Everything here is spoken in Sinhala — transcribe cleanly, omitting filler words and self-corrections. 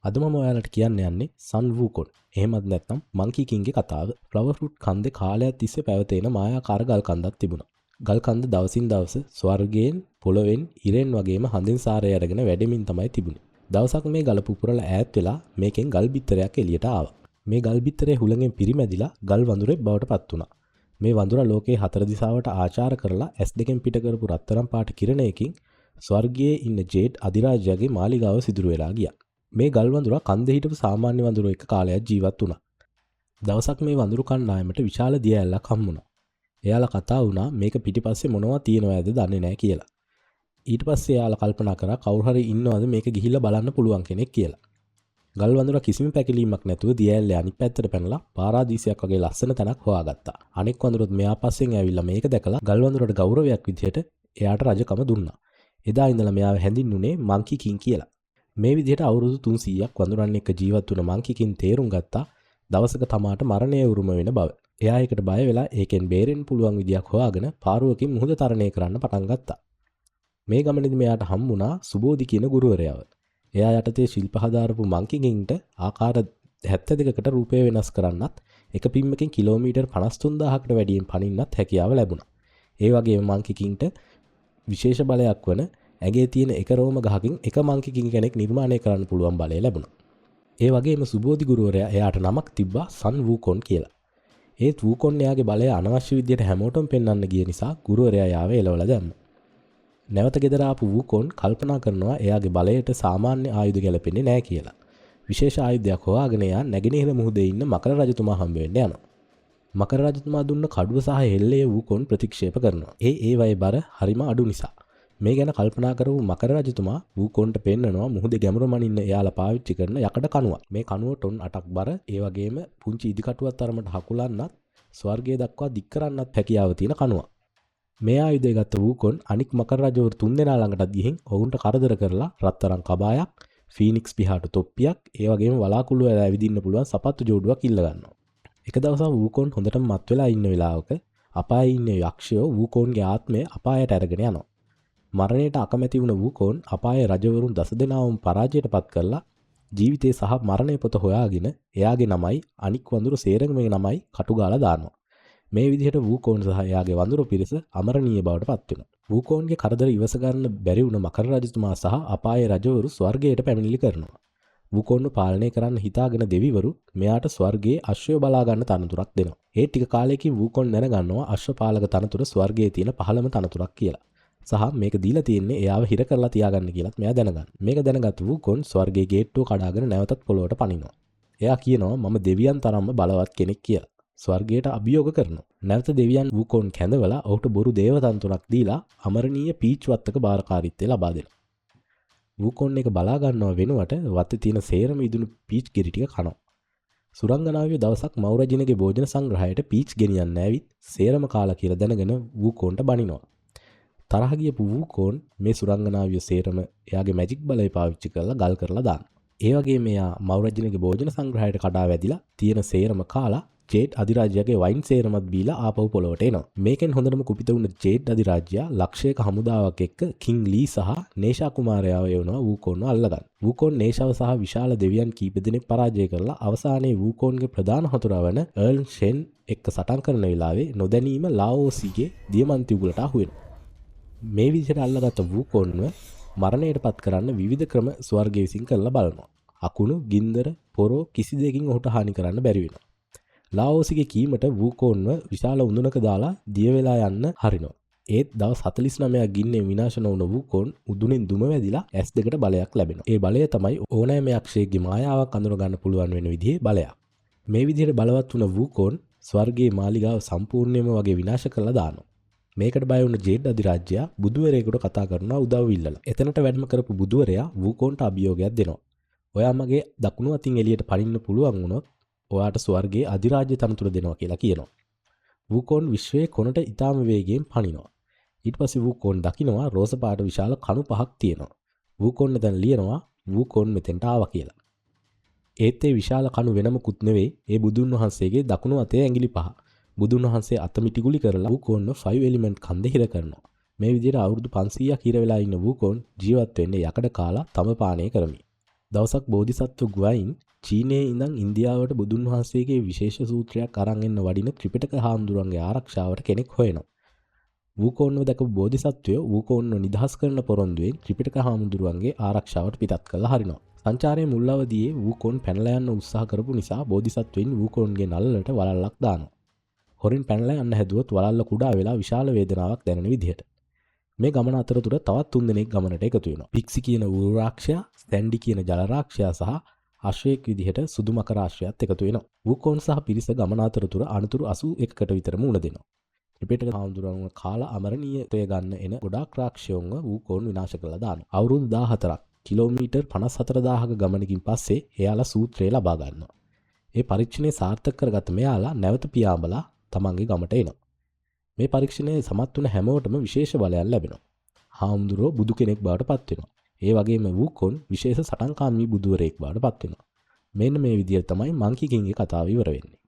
අද මම ඔයාලට කියන්න යන්නේ සන් වූකොන්. එහෙමත් නැත්නම් මංකී කින්ගේ කතාව. ෆ්ලවර් ෆෘට් කන්දේ කාලයක් තිස්සේ පැවතෙන මායාකාර ගල් කන්දක් තිබුණා. ගල් කන්ද දවසින් දවස ස්වර්ගයෙන්, පොළොවෙන්, ඉරෙන් වගේම හඳින් සාරය අරගෙන වැඩෙමින් තමයි තිබුණේ. දවසක් මේ ගල පුපුරලා ඈත් වෙලා මේකෙන් ගල් බිත්තරයක් එළියට ආවා. මේ ගල් බිත්තරේ හුළඟෙන් පිරිමැදිලා ගල් වඳුරෙක් බවට පත් වුණා. මේ වඳුරා ලෝකේ හතර දිශාවට ආචාර කරලා S2කින් පිට කරපු රත්තරන් පාට කිරණයකින් ස්වර්ගයේ ඉන්න ජේඩ් අධිරාජයාගේ මාලිගාව සිදුරු වෙලා ගියා. මේ ගල් වඳුරා කන්දේ හිටපු සාමාන්‍ය වඳුරෝ එක්ක කාලයක් ජීවත් වුණා. දවසක් මේ වඳුරු කණ්ඩායමට විශාල දිය ඇල්ලක් හම්බුණා. එයාලා කතා වුණා මේක පිටිපස්සේ මොනවා තියෙනවද දන්නේ නැහැ කියලා. ඊට පස්සේ එයාලා කල්පනා කරා කවුරු හරි ඉන්නවද මේක ගිහිල්ලා බලන්න පුළුවන් කෙනෙක් කියලා. ගල් වඳුරා කිසිම පැකිලීමක් නැතුව දිය ඇල්ලේ අනිත් පැත්තට පැනලා පාරාදීසයක් වගේ ලස්සන තැනක් හොයාගත්තා. අනෙක් වඳුරොත් මෙයා පස්සෙන් ඇවිල්ලා මේක දැකලා ගල් වඳුරට ගෞරවයක් විදියට එයාට රජකම දුන්නා. එදා ඉඳලා මෙයාව හැඳින්නුනේ මංකී කින් කියලා. මේ විදිහට අවුරුදු 300ක් වඳුරන් එක්ක ජීවත් වුණ මංකී කින් තේරුම් ගත්තා දවසක තමාට මරණය උරුම වෙන බව. එයා ඒකට බය වෙලා ඒකෙන් බේරෙන්න පුළුවන් විදියක් හොයාගෙන පාරුවකින් මුහුද තරණය කරන්න පටන් ගත්තා. මේ ගමනේදී මෙයාට හම්බුණා සුබෝධි කියන ගුරුවරයාව. එයා යටතේ ශිල්ප හදාරපු මංකී කින්ට ආකාර 72කට රූපය වෙනස් කරන්නත් එක පිම්මකින් කිලෝමීටර් 53000කට වැඩියෙන් පනින්නත් හැකියාව ලැබුණා. ඒ වගේම මංකී කින්ට විශේෂ බලයක් වන ඇගේ තියෙන එක රෝම ගහකින් එක මංකී කින් කෙනෙක් නිර්මාණය කරන්න පුළුවන් බලය ලැබුණා. ඒ වගේම සුබෝධි ගුරුවරයා එයාට නමක් තිබ්බා සන් වූකොන් කියලා. ඒත් වූකොන් එයාගේ බලය අනවශ්‍ය විදියට හැමෝටම පෙන්වන්න ගිය නිසා ගුරුවරයා යාව එලවලා දැම්මා. නැවත ගෙදර ආපු වූකොන් කල්පනා කරනවා එයාගේ බලයට සාමාන්‍ය ආයුධ ගැලපෙන්නේ නැහැ කියලා. විශේෂ ආයුධයක් හොයාගෙන එයා නැගෙනහිර මුහුදේ ඉන්න මකර රජතුමා හම්බ වෙන්න යනවා. මකර රජතුමා දුන්න කඩුව සහ හෙල්ලේ වූකොන් ප්‍රතික්ෂේප කරනවා. ඒ වගේ බර හරිම අඩු නිසා. මේ ගැන කල්පනා කරපු මකර රජතුමා වූකොන්ට පෙන්නනවා මුහුදේ ගැඹුර මනින්න එයාලා පාවිච්චි කරන යකඩ කණුවක්. මේ කණුව ටොන් 8ක් බර, ඒ වගේම පුංචි ඉදිකටුවක් තරමට හකුලන්නත්, ස්වර්ගයේ දක්වා දික් කරන්නත් හැකියාව තියෙන කණුවක්. මේ ආයුධය ගත්ත වූකොන් අනික් මකර රජවරු 3 දෙනා ළඟටත් ගිහින් ඔවුන්ට කරදර කරලා රත්තරන් කබායක්, ෆීනික්ස් පිහාටු තොප්පියක්, ඒ වගේම වලාකුළු වල ඇවිදින්න පුළුවන් සපත්තු ජෝඩුවක් ඉල්ල ගන්නවා. එක දවසක් වූකොන් හොඳටම මත් වෙලා ඉන්න වෙලාවක අපායේ ඉන්න යක්ෂයෝ වූකොන්ගේ ආත්මය අපායට අරගෙන යනවා. මරණයට අකමැති වුණ වූකොන් අපායේ රජවරුන් 10 දෙනාවම පරාජයටපත් කරලා ජීවිතේ සහ මරණය පොත හොයාගෙන එයාගේ නමයි අනික් වඳුරු සේරගමේ නමයි කටුගාලා දානවා. මේ විදිහට වූකොන් සහ එයාගේ වඳුරු පිරිස අමරණීය බවට පත් වෙනවා. වූකොන්ගේ කරදර ඉවස ගන්න බැරි වුණ මකර රජතුමා සහ අපායේ රජවරු ස්වර්ගයට පැමිණිලි කරනවා. වූකොන්ව පාලනය කරන්න හිතාගෙන දෙවිවරු මෙයාට ස්වර්ගයේ අශ්වය බලා ගන්න තනතුරක් දෙනවා. ඒ ටික කාලයකින් වූකොන් දැනගන්නවා අශ්වපාලක තනතුර ස්වර්ගයේ තියෙන පහළම තනතුරක් කියලා. සහ මේක දීලා තියෙන්නේ එයාව හිර කරලා තියාගන්න කියලාත් මෙයා දැනගන්න. මේක දැනගත් වූකොන් ස්වර්ගයේ ගේට්ටුව කඩාගෙන නැවතත් පොළොවට පනිනවා. එයා කියනවා මම දෙවියන් තරම්ම බලවත් කෙනෙක් කියලා. ස්වර්ගයට අභියෝග කරනවා. නැවත දෙවියන් වූකොන් කැඳවලා ඔහුට බොරු දේවතන්තුරක් දීලා අමරණීය පීච් වත්තක බාරකාරීත්වය ලබා දෙනවා. වූකොන් එක බලා ගන්නව වෙනුවට වත්තේ තියෙන සේරම ඉදුණු පීච් ගෙඩි ටික කනවා. සුරංගනාවිය දවසක් මෞරජිනගේ භෝජන සංග්‍රහයට පීච් ගෙනියන්න ඇවිත් සේරම කාලා කියලා දැනගෙන වූකොන්ට බනිනවා. තරහ ගියපු වූකොන් මේ සුරංගනාවිය සේරම එයාගේ මැජික් බලය පාවිච්චි කරලා ගල් කරලා දානවා. ඒ වගේම එයා මෞරජිනගේ භෝජන සංග්‍රහයට කඩා වැදිලා තියෙන සේරම කාලා ජේඩ් අධිරාජ්‍යගේ වයින් සේරමත් බීලා ආපහු පොළොවට එනවා. මේකෙන් හොඳටම කුපිත වුණ ජේඩ් අධිරාජ්‍යයා ලක්ෂයක හමුදාවක් එක්ක කිං ලී සහ නේෂා කුමාරයාව එවනවා වූකොන්ව අල්ලගන්න. වූකොන් නේෂාව සහ විශාල දෙවියන් කීප දෙනෙක් පරාජය කරලා අවසානයේ වූකොන්ගේ ප්‍රධාන හතුරා වන එර්ල් ෂෙන් එක්ක සටන් කරන වෙලාවේ නොදැනීම ලාओसीගේ දියමන්ති උගලට අහු වෙනවා. මේ විදිහට අල්ලගත්ත වූකොන්ව මරණයටපත් කරන්න විවිධ ක්‍රම ස්වර්ගය විසින් කරලා බලනවා. අකුණු, ගින්දර, පොරෝ කිසි දෙයකින් ඔහුට හානි කරන්න බැරි වෙනවා. ලාओसीගේ කීමට වූකොන්ව විශාල උඳුනක දාලා දිය වෙලා යන්න හරිනවා. ඒත් දවස් 49ක් ගින්නේ විනාශ නොවුන වූකොන් උදුනෙන් දුම වැදිලා S2කට බලයක් ලැබෙනවා. ඒ බලය තමයි ඕනෑම යක්ෂයෙක්ගේ මායාවක් අඳුර ගන්න පුළුවන් වෙන විදිහේ බලයක්. මේ විදිහට බලවත් වුණ වූකොන් ස්වර්ගයේ මාලිගාව සම්පූර්ණයෙන්ම වගේ විනාශ කරලා දානවා. මේකට බය වුණ ජේඩ් අධිරාජ්‍යයා බුදුවරයෙකුට කතා කරනවා උදව් ඉල්ලලා. එතනට වැඩම කරපු බුදුවරයා වූකොන්ට අභියෝගයක් දෙනවා. ඔයා මගේ දකුණු අතින් එළියට පනින්න පුළුවන් වුණොත් ඔයාට ස්වර්ගයේ අධිරාජ්‍ය තනතුර දෙනවා කියලා කියනවා. වූකොන් විශ්වයේ කොනට ඊටාම වේගයෙන් පනිනවා. ඊට පස්සේ වූකොන් දකිනවා රෝස පාට විශාල කණු පහක් තියෙනවා. වූකොන් දැන් ලියනවා වූකොන් මෙතෙන්ට ආවා කියලා. ඒත් ඒ විශාල කණු වෙනමකුත් නෙවෙයි ඒ බුදුන් වහන්සේගේ දකුණු අතේ ඇඟිලි පහ. බුදුන් වහන්සේ අත මිටිගුලි කරලා වූකොන්ව 5 එලිමන්ට් කන්දේ හිර කරනවා. මේ විදිහට අවුරුදු 500ක් හිර වෙලා ඉන්න වූකොන් ජීවත් වෙන්නේ යකඩ කාලා තම පානය කරමි. දවසක් බෝධිසත්ව ගුවයින් චීනයේ ඉඳන් ඉන්දියාවට බුදුන් වහන්සේගේ විශේෂ සූත්‍රයක් අරන් එන්න වඩින ත්‍රිපිටක හාමුදුරන්ගේ ආරක්ෂාවට කෙනෙක් හොයනවා. වූකෝන්ව දැකපු බෝධිසත්වය වූකෝන්ව නිදහස් කරන පොරොන්දුවෙන් ත්‍රිපිටක හාමුදුරුවන්ගේ ආරක්ෂාවට පිටත් කළා හරිනවා. සංචාරයේ මුල් අවදියේ වූකෝන් පැනලා යන්න උත්සාහ කරපු නිසා බෝධිසත්වයින් වූකෝන්ගේ නළලට වලල්ලක් දානවා. හොරින් පැනලා යන්න හැදුවොත් වලල්ල කුඩා වෙලා විශාල වේදනාවක් දැනෙන විදිහට. මේ ගමන අතරතුර තවත් 3 දෙනෙක් ගමනට එකතු වෙනවා. පික්සි කියන ඌරු රාක්ෂයා, සැන්ඩි කියන ජල රාක්ෂයා සහ අශ්වයෙක් විදිහට සුදු මක රාක්ෂයාත් එකතු වෙනවා. වූකෝන් සහ පිරිස ගමන අතරතුර අනතුරු 81කට විතර මුහුණ දෙනවා. ත්‍රිපිටක හාමුදුරුවන්ව කාලා අමරණීයත්වය ගන්න එන ගොඩාක් රාක්ෂයන්ව වූකෝන් විනාශ කරලා දානවා. අවුරුදු 14ක් කිලෝමීටර් 54000ක ගමනකින් පස්සේ එයාලා සූත්‍රය ලබා ගන්නවා. ඒ පරීක්ෂණය සාර්ථක කරගත්ත මෙයාලා නැවත පියාඹලා තමන්ගේ ගමට එනවා. මේ පරීක්ෂණයේ සමත් වුණ හැමෝටම විශේෂ බලයක් ලැබෙනවා. හාමුදුරුවෝ බුදු කෙනෙක් බවට පත් වෙනවා. ඒ වගේම වූකෝන් විශේෂ සටන්කාමී බුදුවරයෙක් බවට පත් වෙනවා. මෙන්න මේ විදිහට තමයි මංකි කින්ගේ කතාව ඉවර වෙන්නේ.